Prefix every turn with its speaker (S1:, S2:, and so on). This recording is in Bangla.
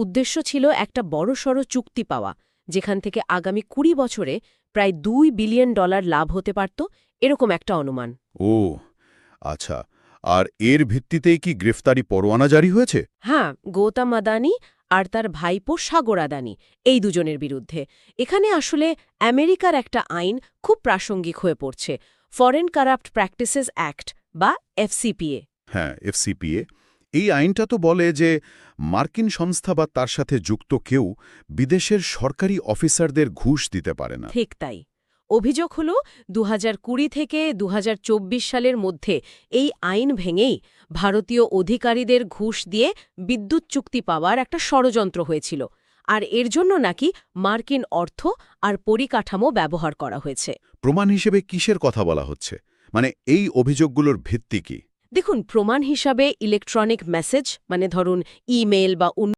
S1: উদ্দেশ্য ছিল একটা বড়সড় চুক্তি পাওয়া, যেখান থেকে আগামী ২০ বছরে প্রায় $2 বিলিয়ন লাভ হতে পারত, এরকম একটা অনুমান।
S2: ও আচ্ছা, আর এর ভিত্তিতেই কি গ্রেফতারি পরোয়ানা জারি হয়েছে?
S1: হ্যাঁ, গৌতম আদানি আর তার ভাইপো সাগর আদানি, এই দুজনের বিরুদ্ধে। এখানে আসলে আমেরিকার একটা আইন খুব প্রাসঙ্গিক হয়ে পড়ছে, ফরেন কারাপ্ট প্র্যাকটিসেস অ্যাক্ট বা এফসিপিএ।
S2: হ্যাঁ, এফসিপিএ। এই আইনটা তো বলে যে মার্কিন সংস্থা বা তার সাথে যুক্ত কেউ বিদেশের সরকারি অফিসারদের ঘুষ দিতে পারে না।
S1: ঠিক তাই। অভিযোগ হল ২০২০ থেকে ২০২৪ সালের মধ্যে এই আইন ভেঙেই ভারতীয় অধিকারীদের ঘুষ দিয়ে বিদ্যুৎ চুক্তি পাওয়ার একটা ষড়যন্ত্র হয়েছিল, আর এর জন্য নাকি মার্কিন অর্থ আর পরিকাঠামো ব্যবহার করা হয়েছে।
S2: প্রমাণ হিসেবে কিসের কথা বলা হচ্ছে? মানে এই অভিযোগগুলোর ভিত্তি কি?
S1: দেখুন, প্রমাণ হিসাবে ইলেকট্রনিক মেসেজ, মানে ধরুন ইমেল বা